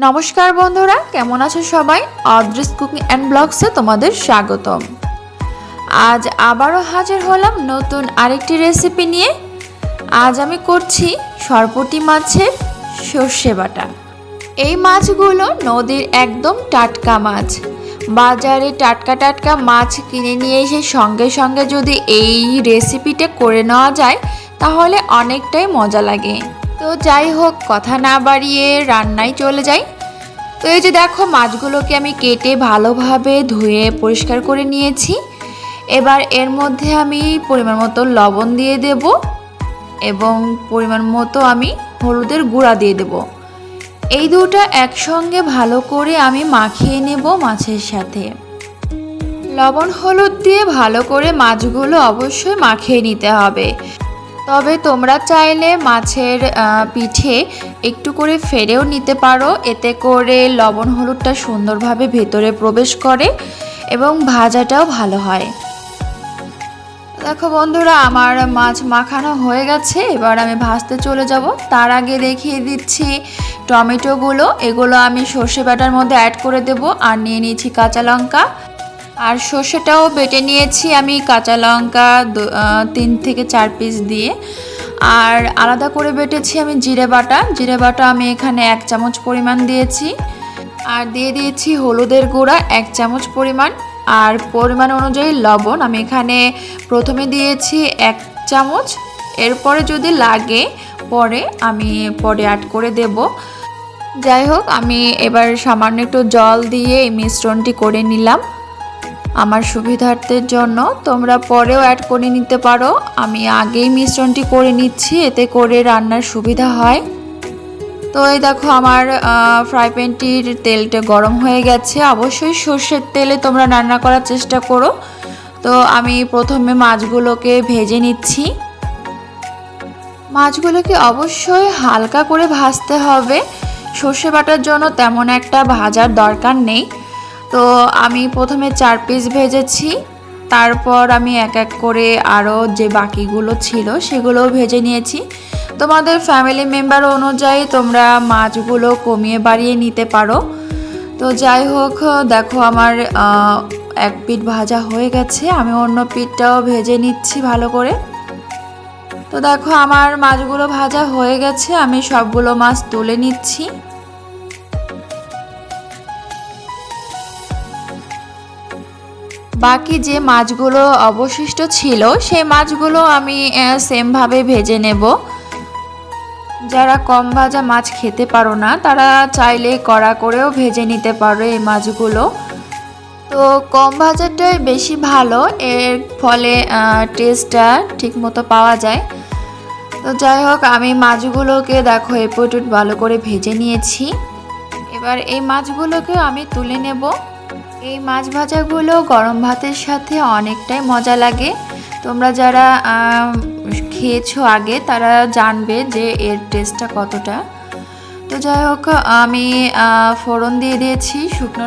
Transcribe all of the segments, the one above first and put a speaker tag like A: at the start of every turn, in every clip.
A: নমস্কার বন্ধুরা, কেমন আছো সবাই? অদ্রিস কুকিং অ্যান্ড ব্লগসে তোমাদের স্বাগতম। আজ আবারও হাজির হলাম নতুন আরেকটি রেসিপি নিয়ে। আজ আমি করছি সরপুঁটি মাছের সর্ষে বাটা। এই মাছগুলো নদীর একদম টাটকা মাছ। বাজারে টাটকা টাটকা মাছ কিনে নিয়ে এসে সঙ্গে সঙ্গে যদি এই রেসিপিটা করে নেওয়া যায় তাহলে অনেকটাই মজা লাগে। তো যাই হোক, কথা না বাড়িয়ে রান্নায় চলে যাই। তো এই যে দেখো, মাছগুলোকে আমি কেটে ভালোভাবে ধুয়ে পরিষ্কার করে নিয়েছি। এবার এর মধ্যে আমি পরিমাণ মতো লবণ দিয়ে দেব এবং পরিমাণ মতো আমি হলুদের গুঁড়া দিয়ে দেব। এই দুটো একসঙ্গে ভালো করে আমি মাখিয়ে নেব মাছের সাথে। লবণ হলুদ দিয়ে ভালো করে মাছগুলো অবশ্যই মাখিয়ে নিতে হবে। তবে তোমরা চাইলে মাছের পিঠে একটু করে ফেড়েও নিতে পারো, এতে করে লবণ হলুদটা সুন্দরভাবে ভেতরে প্রবেশ করে এবং ভাজাটাও ভালো হয়। দেখো বন্ধুরা, আমার মাছ মাখানো হয়ে গেছে। এবার আমি ভাজতে চলে যাব। তার আগে দেখিয়ে দিচ্ছি টমেটোগুলো। এগুলো আমি সর্ষে বাটার মধ্যে অ্যাড করে দেব। আর নিয়ে নিয়েছি কাঁচা লঙ্কা, আর সর্ষেটাও বেটে নিয়েছি আমি কাঁচা লঙ্কা 3 থেকে 4 পিস দিয়ে। আর আলাদা করে বেটেছি আমি জিরে বাটা আমি এখানে 1 চামচ পরিমাণ দিয়েছি। আর দিয়ে দিয়েছি হলুদের গুঁড়া 1 চামচ পরিমাণ। আর পরিমাণ অনুযায়ী লবণ আমি এখানে প্রথমে দিয়েছি 1 চামচ। এরপরে যদি লাগে আমি পরে অ্যাড করে দেব। যাই হোক, আমি এবার সামান্য একটু জল দিয়ে এই মিশ্রণটি করে নিলাম আমার সুবিধার্থের জন্য। তোমরা পরেও অ্যাড করে নিতে পারো, আমি আগেই মিশ্রণটি করে নিচ্ছি, এতে করে রান্নার সুবিধা হয়। তো এই দেখো, আমার ফ্রাই প্যানটির তেলটা গরম হয়ে গেছে। অবশ্যই সর্ষের তেলে তোমরা রান্না করার চেষ্টা করো। তো আমি প্রথমে মাছগুলোকে ভেজে নিচ্ছি। মাছগুলোকে অবশ্যই হালকা করে ভাজতে হবে। সর্ষে বাটার জন্য তেমন একটা ভাজার দরকার নেই। তো আমি প্রথমে 4 পিস ভেজেছি, তারপর আমি এক এক করে আরও যে বাকিগুলো ছিল সেগুলোও ভেজে নিয়েছি। তোমাদের ফ্যামিলি মেম্বার অনুযায়ী তোমরা মাছগুলো কমিয়ে বাড়িয়ে নিতে পারো। তো যাই হোক, দেখো আমার এক পিঠ ভাজা হয়ে গেছে। আমি অন্য পিঠটাও ভেজে নিচ্ছি ভালো করে। তো দেখো, আমার মাছগুলো ভাজা হয়ে গেছে। আমি সবগুলো মাছ তুলে নিচ্ছি। বাকি যে মাছগুলো অবশিষ্ট ছিল সেই মাছগুলো আমি সেমভাবে ভেজে নেব। যারা কম ভাজা মাছ খেতে পারো না তারা চাইলে কড়া করেও ভেজে নিতে পারো এই মাছগুলো। তো কম ভাজাটাই বেশি ভালো, এর ফলে টেস্টটা ঠিকমতো পাওয়া যায়। তো যাই হোক, আমি মাছগুলোকে দেখো এপিঠ ভালো করে ভেজে নিয়েছি। এবার এই মাছগুলোকে আমি তুলে নেব। এই মাছ ভাজাগুলো গরম ভাতের সাথে অনেকটাই মজা লাগে। তোমরা যারা খেয়েছো আগে তারা জানবে যে এর টেস্টটা কতটা। তো যাই হোক, আমি ফোড়ন দিয়ে দিয়েছি শুকনো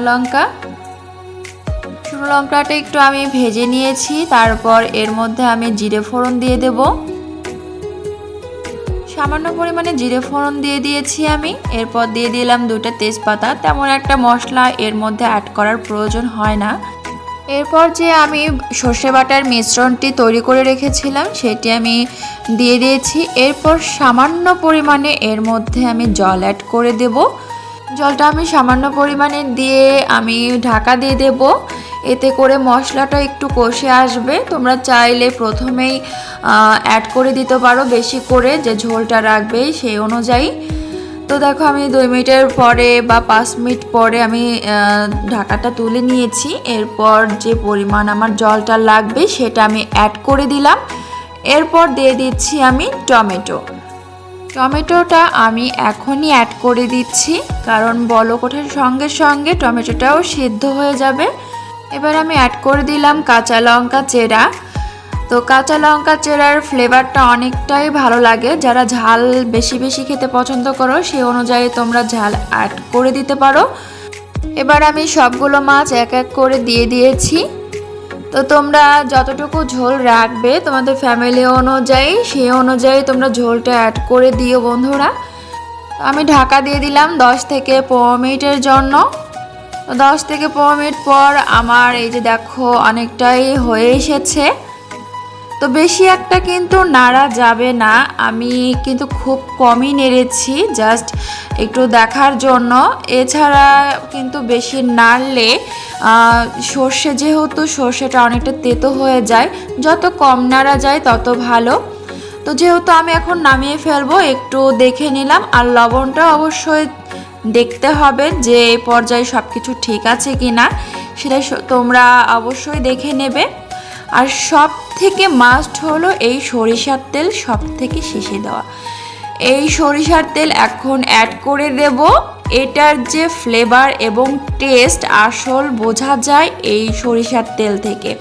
A: লঙ্কাটা একটু আমি ভেজে নিয়েছি। তারপর এর মধ্যে আমি জিরে ফোড়ন দিয়ে দেব। সামান্য পরিমাণে জিরে ফোড়ন দিয়ে দিয়েছি আমি। এরপর দিয়ে দিলাম 2টা তেজপাতা। তেমন একটা মশলা এর মধ্যে অ্যাড করার প্রয়োজন হয় না। এরপর যে আমি সর্ষে বাটার মিশ্রণটি তৈরি করে রেখেছিলাম সেটি আমি দিয়ে দিয়েছি। এরপর সামান্য পরিমাণে এর মধ্যে আমি জল অ্যাড করে দেব। জলটা আমি সামান্য পরিমাণে দিয়ে আমি ঢাকা দিয়ে দেব। এতে করে মশলাটা একটু কষে আসবে। তোমরা চাইলে প্রথমেই অ্যাড করে দিতে পারো বেশি করে, যে ঝোলটা রাখবে সেই অনুযায়ী। তো দেখো, আমি 2 মিনিটের পরে বা 5 মিনিট পরে আমি ঢাকাটা তুলে নিয়েছি। এরপর যে পরিমাণ আমার জলটা লাগবে সেটা আমি অ্যাড করে দিলাম। এরপর দিয়ে দিচ্ছি আমি টমেটোটা আমি এখনই অ্যাড করে দিচ্ছি, কারণ বলক ওঠার সঙ্গে সঙ্গে টমেটোটাও সিদ্ধ হয়ে যাবে। এবার আমি অ্যাড করে দিলাম কাঁচা লঙ্কা চেরা। তো কাঁচা লঙ্কা চেরার ফ্লেভারটা অনেকটাই ভালো লাগে। যারা ঝাল বেশি বেশি খেতে পছন্দ করো সেই অনুযায়ী তোমরা ঝাল অ্যাড করে দিতে পারো। এবার আমি সবগুলো মাছ এক এক করে দিয়ে দিয়েছি। তো তোমরা যতটুকু ঝোল রাখবে তোমাদের ফ্যামিলি অনুযায়ী সেই অনুযায়ী তোমরা ঝোলটা অ্যাড করে দিও বন্ধুরা। আমি ঢাকা দিয়ে দিলাম 10 থেকে 15 মিনিটের জন্য। তো 10 থেকে 15 মিনিট পর আমার এই যে দেখো অনেকটাই হয়ে এসেছে। তো বেশি একটা কিন্তু নাড়া যাবে না, আমি কিন্তু খুব কমই নেড়েছি জাস্ট একটু দেখার জন্য। এছাড়া কিন্তু বেশি নাড়লে সর্ষে যেহেতু সর্ষেটা অনেকটা তেতো হয়ে যায়, যত কম নাড়া যায় তত ভালো। তো যেহেতু আমি এখন নামিয়ে ফেলবো, একটু দেখে নিলাম। আর লবণটা অবশ্যই দেখতে হবে যে এই পর্যায়ে সব কিছু ঠিক আছে কি না, সেটা তোমরা অবশ্যই দেখে নেবে। আর সব থেকে মাস্ট হলো এই সরিষার তেল সব থেকে শেষে দেওয়া। এই সরিষার তেল এখন অ্যাড করে দেব। এটার যে ফ্লেভার এবং টেস্ট আসল বোঝা যায় এই সরিষার তেল থেকে।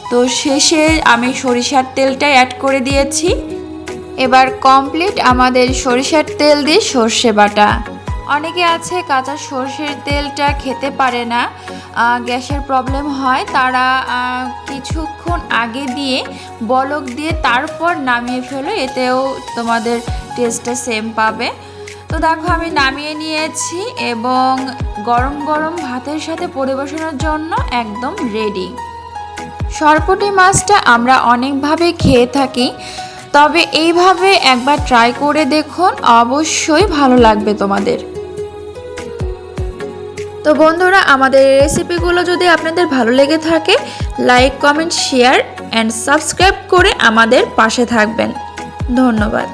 A: তো শেষে আমি সরিষার তেলটাই অ্যাড করে দিয়েছি। এবার কমপ্লিট আমাদের সরিষার তেল দিয়ে সর্ষে বাটা। অনেকে আছে কাঁচা সর্ষের তেলটা খেতে পারে না, গ্যাসের প্রবলেম হয়, তারা কিছুক্ষণ আগে দিয়ে বলক দিয়ে তারপর নামিয়ে ফেলো, এতেও তোমাদের টেস্টটা সেম পাবে। তো দেখো আমি নামিয়ে নিয়েছি এবং গরম গরম ভাতের সাথে পরিবেশনের জন্য একদম রেডি। সরপুঁটি মাছটা আমরা অনেকভাবে খেয়ে থাকি, তবে এইভাবে একবার ট্রাই করে দেখুন, অবশ্যই ভালো লাগবে তোমাদের। তো বন্ধুরা, আমাদের রেসিপিগুলো যদি আপনাদের ভালো লেগে থাকে, like, comment, share and subscribe করে আমাদের পাশে থাকবেন। ধন্যবাদ।